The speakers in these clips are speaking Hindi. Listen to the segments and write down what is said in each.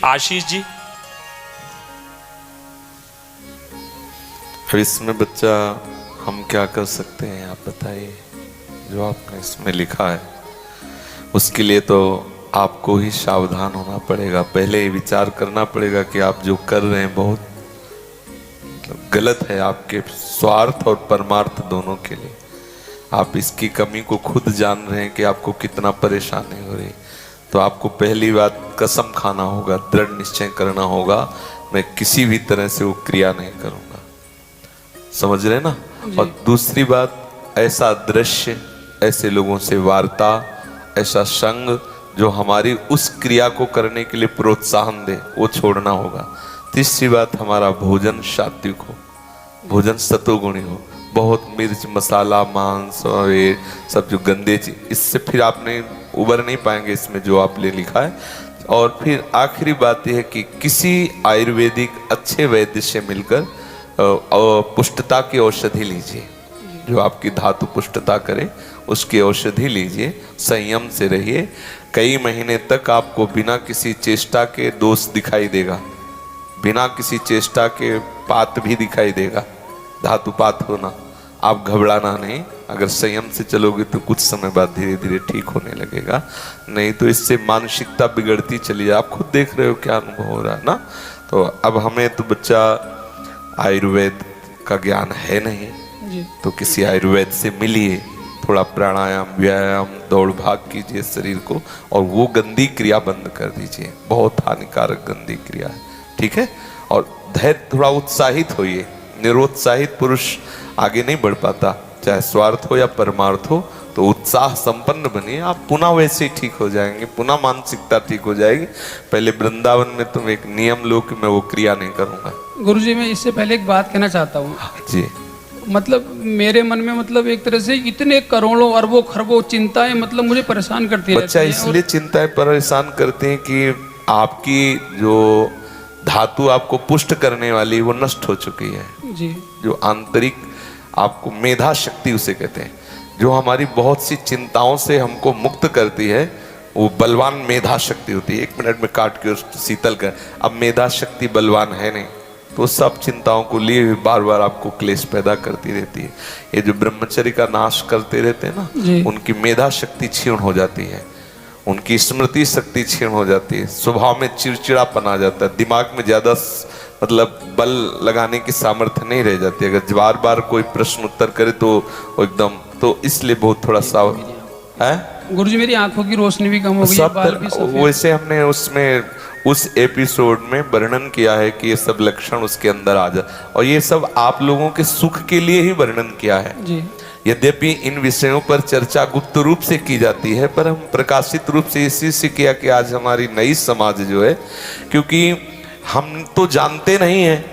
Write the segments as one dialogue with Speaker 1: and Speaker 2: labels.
Speaker 1: आशीष जी।
Speaker 2: अब इसमें बच्चा हम क्या कर सकते हैं, आप बताइए। जो आपने इसमें लिखा है उसके लिए तो आपको ही सावधान होना पड़ेगा। पहले ही विचार करना पड़ेगा कि आप जो कर रहे हैं बहुत गलत है, आपके स्वार्थ और परमार्थ दोनों के लिए। आप इसकी कमी को खुद जान रहे हैं कि आपको कितना परेशानी हो रही। तो आपको पहली बात कसम खाना होगा, दृढ़ निश्चय करना होगा, मैं किसी भी तरह से वो क्रिया नहीं करूंगा। समझ रहे ना। और दूसरी बात, ऐसा दृश्य, ऐसे लोगों से वार्ता, ऐसा संग जो हमारी उस क्रिया को करने के लिए प्रोत्साहन दे, वो छोड़ना होगा। तीसरी बात, हमारा भोजन सात्विक हो, भोजन सतोगुणी हो। बहुत मिर्च मसाला मांस और ये सब जो गंदे चीज, इससे फिर आपने उबर नहीं पाएंगे इसमें जो आपने लिखा है। और फिर आखिरी बात यह है कि किसी आयुर्वेदिक अच्छे वैद्य से मिलकर पुष्टता की औषधि लीजिए, जो आपकी धातु पुष्टता करे उसकी औषधि लीजिए। संयम से रहिए। कई महीने तक आपको बिना किसी चेष्टा के दोष दिखाई देगा, बिना किसी चेष्टा के पात भी दिखाई देगा, धातुपात होना। आप घबराना नहीं, अगर संयम से चलोगे तो कुछ समय बाद धीरे धीरे ठीक होने लगेगा। नहीं तो इससे मानसिकता बिगड़ती चली जाए। आप खुद देख रहे हो क्या अनुभव हो रहा है ना। तो अब हमें तो बच्चा आयुर्वेद का ज्ञान है नहीं
Speaker 3: जी।
Speaker 2: तो किसी आयुर्वेद से मिलिए, थोड़ा प्राणायाम व्यायाम दौड़ भाग कीजिए शरीर को, और वो गंदी क्रिया बंद कर दीजिए। बहुत हानिकारक गंदी क्रिया है, ठीक है। और धैर्य, थोड़ा उत्साहित होइए। निरुत्साहित पुरुष आगे नहीं बढ़ पाता, चाहे स्वार्थ हो या परमार्थ हो। तो उत्साह संपन्न बनिए, आप पुनः वैसे ही ठीक हो जाएंगे, पुनः मानसिकता ठीक हो जाएगी। पहले वृंदावन में तुम एक नियम लो कि मैं वो क्रिया नहीं करूंगा।
Speaker 3: गुरुजी, मैं इससे पहले एक बात कहना चाहता हूँ।
Speaker 2: जी।
Speaker 3: मतलब मेरे मन में मतलब एक तरह से इतने करोड़ों अरबों खरबों चिंताएं मतलब मुझे परेशान करती रहती
Speaker 2: बच्चा
Speaker 3: हैं।
Speaker 2: इसलिए चिंताएं परेशान करती हैं कि आपकी जो धातु आपको पुष्ट करने वाली वो नष्ट हो चुकी है।
Speaker 3: जी।
Speaker 2: जो आंतरिक आपको मेधा शक्ति उसे कहते हैं, जो हमारी बहुत सी चिंताओं से हमको मुक्त करती है, वो बलवान मेधा शक्ति होती है। 1 मिनट में काट के उसको शीतल कर। अब मेधा शक्ति बलवान है नहीं, तो सब चिंताओं को लिए हुए बार बार आपको क्लेश पैदा करती रहती है। ये जो ब्रह्मचर्य का नाश करते रहते हैं ना, उनकी मेधा शक्ति क्षीण हो जाती है, उनकी स्मृति शक्ति क्षीण हो जाती है, स्वभाव में चिड़चिड़ापन आ जाता है, दिमाग में ज्यादा मतलब बल लगाने की सामर्थ्य नहीं रह जाती। अगर बार बार कोई प्रश्न उत्तर करे तो एकदम, तो इसलिए बहुत थोड़ा सा है।
Speaker 3: गुरुजी, मेरी आंखों की रोशनी भी कम हो गई है, बाल भी सफेद।
Speaker 2: वैसे हमने उसमें उस एपिसोड में वर्णन किया है कि ये सब लक्षण उसके अंदर आ जाए, और ये सब आप लोगों के सुख के लिए ही वर्णन किया है
Speaker 3: जी।
Speaker 2: यद्यपि इन विषयों पर चर्चा गुप्त रूप से की जाती है, पर हम प्रकाशित रूप से इसी से किया कि आज हमारी नई समाज जो है, क्योंकि हम तो जानते नहीं हैं,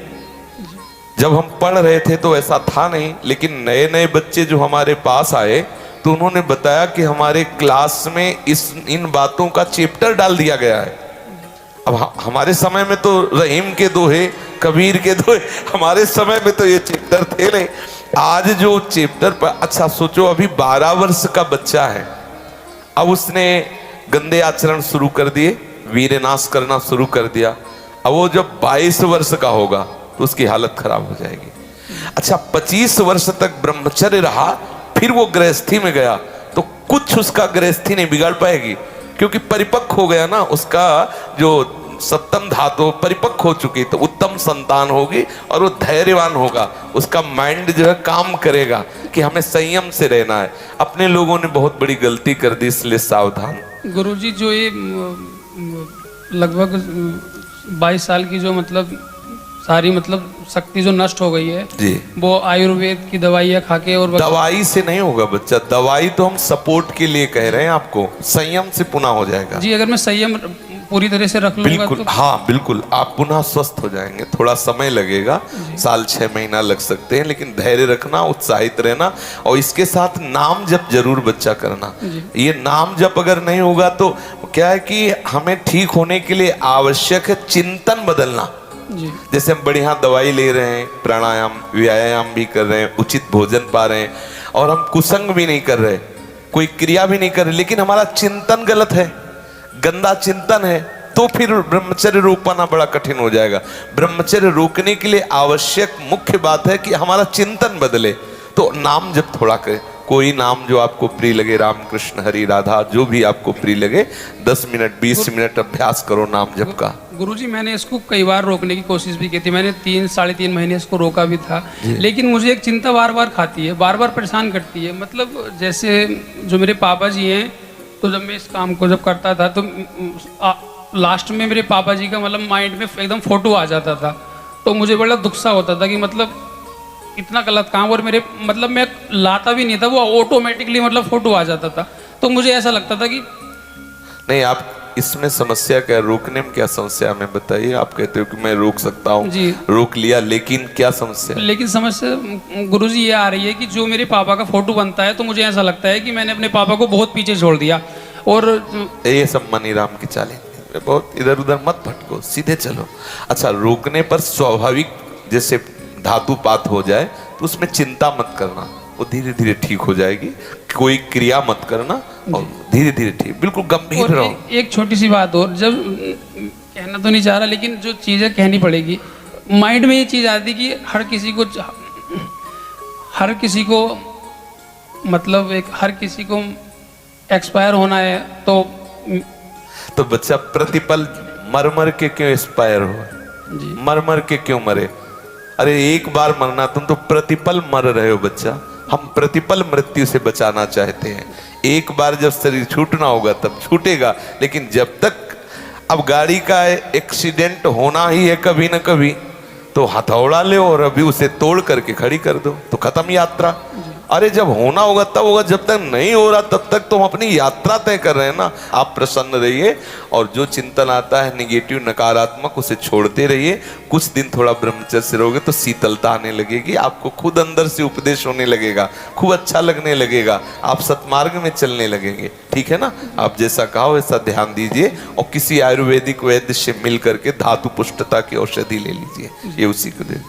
Speaker 2: जब हम पढ़ रहे थे तो ऐसा था नहीं, लेकिन नए नए बच्चे जो हमारे पास आए तो उन्होंने बताया कि हमारे क्लास में इन बातों का चैप्टर डाल दिया गया है। अब हमारे समय में तो रहीम के दोहे, कबीर के दोहे, हमारे समय में तो ये चैप्टर थे नहीं। आज जो चैप्टर पर, अच्छा सोचो, अभी 12 वर्ष का बच्चा है, अब उसने गंदे आचरण शुरू कर दिए, वीरनाश करना शुरू कर दिया। अब वो जब 22 वर्ष का होगा तो उसकी हालत खराब हो जाएगी। अच्छा, 25 वर्ष तक ब्रह्मचर्य रहा, फिर वो गृहस्थी में गया तो कुछ उसका गृहस्थी नहीं बिगाड़ पाएगी, क्योंकि परिपक्व हो गया ना, उसका जो सप्तम धातु परिपक्व हो चुकी, तो उत्तम संतान होगी और वो धैर्यवान होगा। उसका माइंड जो है काम करेगा कि हमें संयम से रहना है। अपने लोगों ने बहुत बड़ी गलती कर दी, इसलिए सावधान।
Speaker 3: गुरुजी, जो ये लगभग 22 साल की जो मतलब सारी मतलब शक्ति जो नष्ट हो गई है
Speaker 2: जी,
Speaker 3: वो आयुर्वेद की दवाइयाँ खा के, और
Speaker 2: दवाई से नहीं होगा बच्चा। दवाई तो हम सपोर्ट के लिए कह रहे हैं आपको, संयम से पुनः हो जाएगा।
Speaker 3: जी, अगर मैं संयम पूरी तरह से रख लूंगा
Speaker 2: बिल्कुल,
Speaker 3: तो
Speaker 2: हाँ बिल्कुल, आप पुनः स्वस्थ हो जाएंगे। थोड़ा समय लगेगा, साल 6 महीना लग सकते हैं, लेकिन धैर्य रखना, उत्साहित रहना, और इसके साथ नाम जप जरूर बच्चा करना। ये नाम जप अगर नहीं होगा तो क्या है कि हमें ठीक होने के लिए आवश्यक है चिंतन बदलना।
Speaker 3: जी।
Speaker 2: जैसे हम बढ़िया दवाई ले रहे हैं, प्राणायाम व्यायाम भी कर रहे हैं, उचित भोजन पा रहे हैं, और हम कुसंग भी नहीं कर रहे, कोई क्रिया भी नहीं कर रहे, लेकिन हमारा चिंतन गलत है, गंदा चिंतन है, तो फिर ब्रह्मचर्य रोक पाना बड़ा कठिन हो जाएगा। ब्रह्मचर्य रोकने के लिए आवश्यक मुख्य बात है कि हमारा चिंतन बदले। तो नाम जप थोड़ा करें, कोई नाम जो आपको प्रिय लगे, राम कृष्ण हरि राधा जो भी आपको प्रिय लगे, 10 मिनट 20 मिनट अभ्यास करो नाम जप का।
Speaker 3: गुरुजी मैंने इसको कई बार रोकने की कोशिश भी की थी, मैंने 3-3.5 महीने इसको रोका भी था, लेकिन मुझे एक चिंता बार बार खाती है, बार बार परेशान करती है। मतलब जैसे जो मेरे पापा जी हैं, तो जब मैं इस काम को जब करता था तो लास्ट में मेरे पापा जी का मतलब माइंड में एकदम फोटो आ जाता था, तो मुझे बड़ा दुख सा होता था कि मतलब इतना गलत काम, और मेरे मतलब मैं लाता भी नहीं था, वो ऑटोमेटिकली मतलब फोटो आ जाता था। तो मुझे ऐसा लगता था कि
Speaker 2: नहीं, आप इसमें समस्या क्या, रोकने में क्या समस्या में बताइए। आप कहते हो कि मैं रोक सकता हूँ, रोक लिया, लेकिन क्या समस्या?
Speaker 3: लेकिन समस्या गुरुजी ये आ रही है कि जो मेरे पापा का फोटो बनता है, तो मुझे ऐसा लगता है कि मैंने अपने पापा को बहुत पीछे छोड़ दिया। और
Speaker 2: ये सब मनीराम की चालें, बहुत इधर उधर मत भटको, सीधे चलो। अच्छा, रोकने पर स्वाभाविक जैसे धातुपात हो जाए तो उसमें चिंता मत करना, वो धीरे धीरे ठीक हो जाएगी। कोई क्रिया मत करना और धीरे धीरे ठीक, बिल्कुल गंभीर रहो।
Speaker 3: एक छोटी सी बात और, जब कहना तो नहीं चाह रहा लेकिन जो चीज़ें कहनी पड़ेगी, माइंड में ये चीज़ आती कि हर किसी को मतलब हर किसी को एक्सपायर होना है, तो
Speaker 2: बच्चा प्रतिपल मर मर के क्यों एक्सपायर हो, मर मर के क्यों मरे? अरे एक बार मरना, तुम तो प्रतिपल मर रहे हो बच्चा। हम प्रतिपल मृत्यु से बचाना चाहते हैं। एक बार जब शरीर छूटना होगा तब छूटेगा, लेकिन जब तक, अब गाड़ी का एक्सीडेंट होना ही है कभी ना कभी, तो हथौड़ा ले और अभी उसे तोड़ करके खड़ी कर दो, तो खत्म यात्रा। अरे जब होना होगा तब होगा, जब तक नहीं हो रहा तब तक तो हम अपनी यात्रा तय कर रहे हैं ना। आप प्रसन्न रहिए और जो चिंतन आता है निगेटिव नकारात्मक, उसे छोड़ते रहिए। कुछ दिन थोड़ा ब्रह्मचर्य से रहोगे तो शीतलता आने लगेगी, आपको खुद अंदर से उपदेश होने लगेगा, खूब अच्छा लगने लगेगा, आप सतमार्ग में चलने लगेंगे। ठीक है ना? आप जैसा कहा वैसा ध्यान दीजिए और किसी आयुर्वेदिक वैद्य से मिल करके धातु पुष्टता की औषधि ले लीजिए, ये उसी को दे।